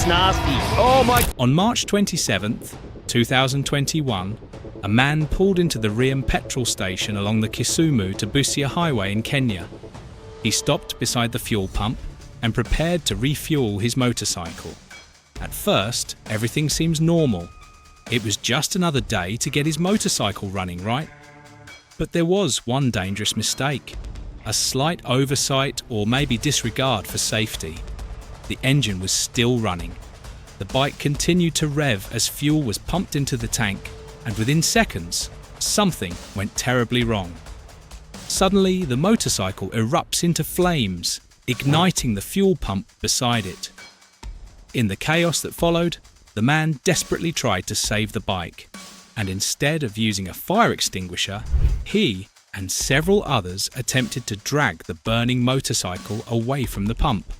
that's nasty. Oh my... On March 27th, 2021, a man pulled into the Riham petrol station along the Kisumu to Busia highway in Kenya. He stopped beside the fuel pump and prepared to refuel his motorcycle. At first, everything seems normal. It was just another day to get his motorcycle running, right? But there was one dangerous mistake. A slight oversight or maybe disregard for safety. The engine was still running. The bike continued to rev as fuel was pumped into the tank, and within seconds, something went terribly wrong. Suddenly, the motorcycle erupts into flames, igniting the fuel pump beside it. In the chaos that followed, the man desperately tried to save the bike, and instead of using a fire extinguisher, he and several others attempted to drag the burning motorcycle away from the pump.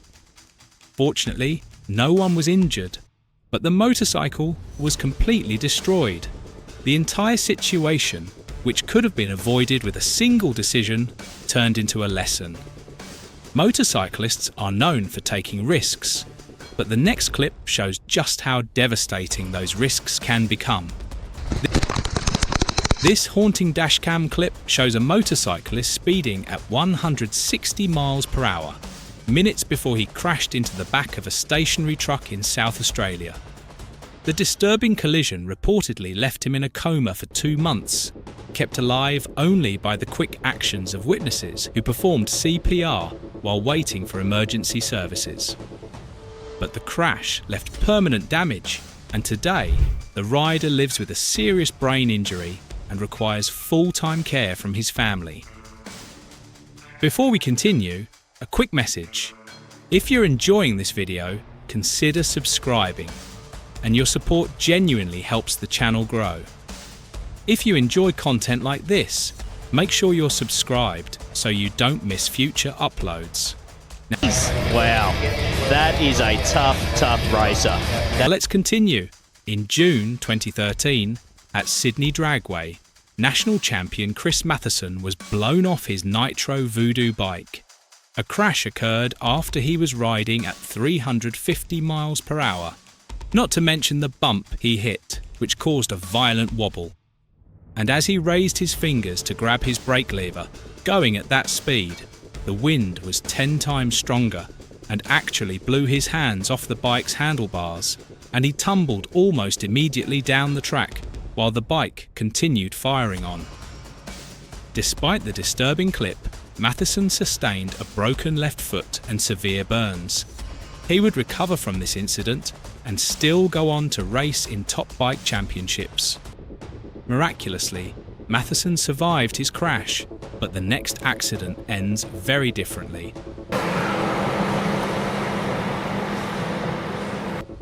Fortunately, no one was injured, but the motorcycle was completely destroyed. The entire situation, which could have been avoided with a single decision, turned into a lesson. Motorcyclists are known for taking risks, but the next clip shows just how devastating those risks can become. This haunting dashcam clip shows a motorcyclist speeding at 160 miles per hour, minutes before he crashed into the back of a stationary truck in South Australia. The disturbing collision reportedly left him in a coma for 2 months, kept alive only by the quick actions of witnesses who performed CPR while waiting for emergency services. But the crash left permanent damage, and today the rider lives with a serious brain injury and requires full-time care from his family. Before we continue, a quick message. If you're enjoying this video, consider subscribing, and your support genuinely helps the channel grow. If you enjoy content like this, make sure you're subscribed so you don't miss future uploads. Wow, that is a tough racer. Now let's continue. In June 2013, at Sydney Dragway, national champion Chris Matheson was blown off his Nitro Voodoo bike. A crash occurred after he was riding at 350 miles per hour, not to mention the bump he hit, which caused a violent wobble. And as he raised his fingers to grab his brake lever, going at that speed, the wind was 10 times stronger and actually blew his hands off the bike's handlebars, and he tumbled almost immediately down the track while the bike continued firing on. Despite the disturbing clip, Matheson sustained a broken left foot and severe burns. He would recover from this incident and still go on to race in top bike championships. Miraculously, Matheson survived his crash, but the next accident ends very differently.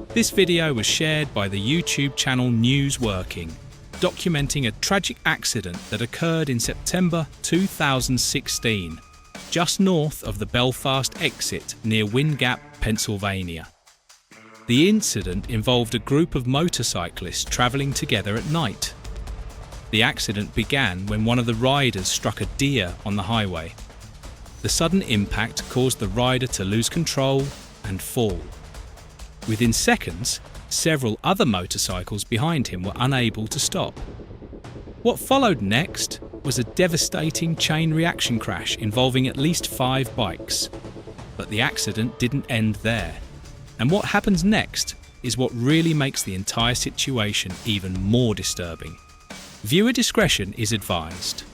This video was shared by the YouTube channel News Working, documenting a tragic accident that occurred in September 2016, just north of the Belfast exit near Wind Gap, Pennsylvania. The incident involved a group of motorcyclists travelling together at night. The accident began when one of the riders struck a deer on the highway. The sudden impact caused the rider to lose control and fall. Within seconds, several other motorcycles behind him were unable to stop. What followed next was a devastating chain reaction crash involving at least 5 bikes. But the accident didn't end there. And what happens next is what really makes the entire situation even more disturbing. Viewer discretion is advised.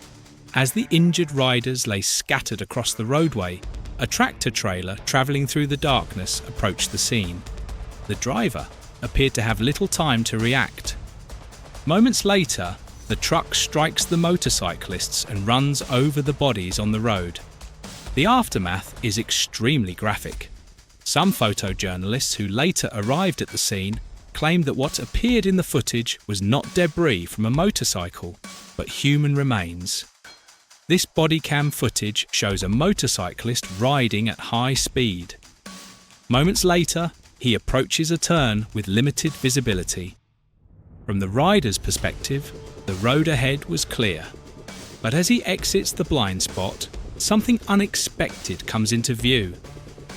As the injured riders lay scattered across the roadway, a tractor trailer travelling through the darkness approached the scene. The driver appeared to have little time to react. Moments later, the truck strikes the motorcyclists and runs over the bodies on the road. The aftermath is extremely graphic. Some photojournalists who later arrived at the scene claimed that what appeared in the footage was not debris from a motorcycle, but human remains. This body cam footage shows a motorcyclist riding at high speed. Moments later, he approaches a turn with limited visibility. From the rider's perspective, the road ahead was clear. But as he exits the blind spot, something unexpected comes into view.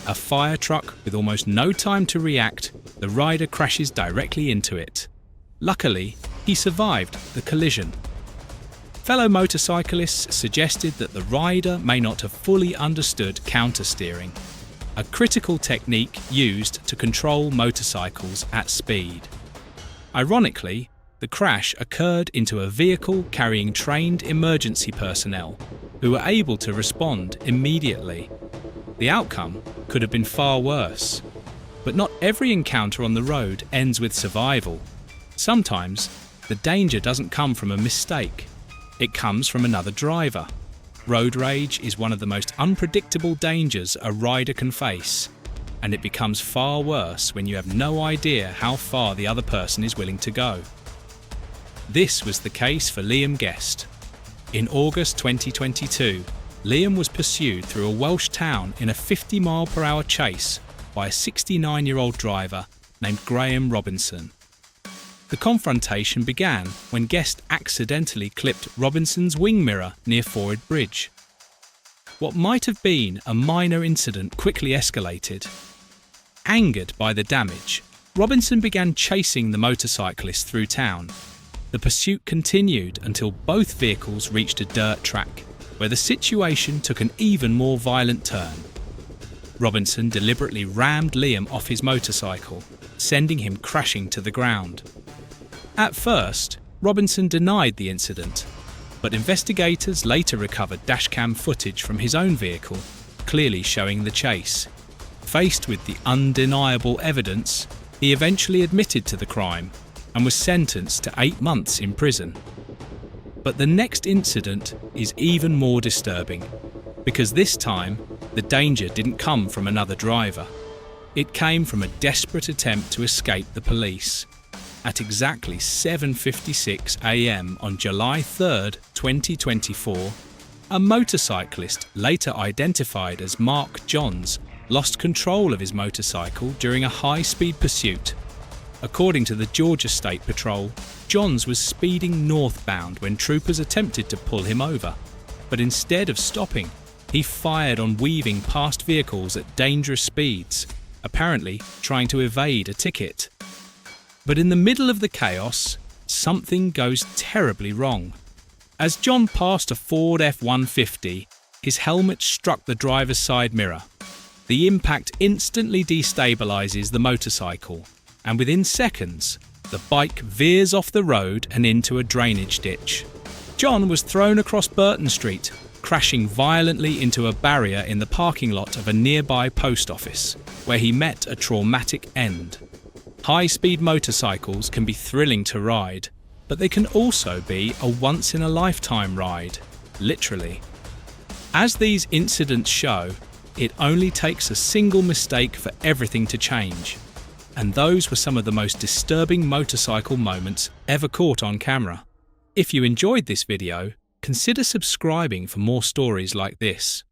A fire truck with almost no time to react, the rider crashes directly into it. Luckily, he survived the collision. Fellow motorcyclists suggested that the rider may not have fully understood countersteering, a critical technique used to control motorcycles at speed. Ironically, the crash occurred into a vehicle carrying trained emergency personnel who were able to respond immediately. The outcome could have been far worse. But not every encounter on the road ends with survival. Sometimes, the danger doesn't come from a mistake. It comes from another driver. Road rage is one of the most unpredictable dangers a rider can face, and it becomes far worse when you have no idea how far the other person is willing to go. This was the case for Liam Guest. In August 2022, Liam was pursued through a Welsh town in a 50-mile-per-hour chase by a 69-year-old driver named Graham Robinson. The confrontation began when Guest accidentally clipped Robinson's wing mirror near Ford Bridge. What might have been a minor incident quickly escalated. Angered by the damage, Robinson began chasing the motorcyclist through town. The pursuit continued until both vehicles reached a dirt track, where the situation took an even more violent turn. Robinson deliberately rammed Liam off his motorcycle, sending him crashing to the ground. At first, Robinson denied the incident, but investigators later recovered dashcam footage from his own vehicle, clearly showing the chase. Faced with the undeniable evidence, he eventually admitted to the crime and was sentenced to 8 months in prison. But the next incident is even more disturbing, because this time, the danger didn't come from another driver. It came from a desperate attempt to escape the police. At exactly 7:56 a.m. on July 3, 2024, a motorcyclist later identified as Mark Johns lost control of his motorcycle during a high-speed pursuit. According to the Georgia State Patrol, Johns was speeding northbound when troopers attempted to pull him over, but instead of stopping, he fired on weaving past vehicles at dangerous speeds, apparently trying to evade a ticket. But in the middle of the chaos, something goes terribly wrong. As John passed a Ford F-150, his helmet struck the driver's side mirror. The impact instantly destabilizes the motorcycle, and within seconds, the bike veers off the road and into a drainage ditch. John was thrown across Burton Street, crashing violently into a barrier in the parking lot of a nearby post office, where he met a traumatic end. High-speed motorcycles can be thrilling to ride, but they can also be a once-in-a-lifetime ride, literally. As these incidents show, it only takes a single mistake for everything to change. And those were some of the most disturbing motorcycle moments ever caught on camera. If you enjoyed this video, consider subscribing for more stories like this.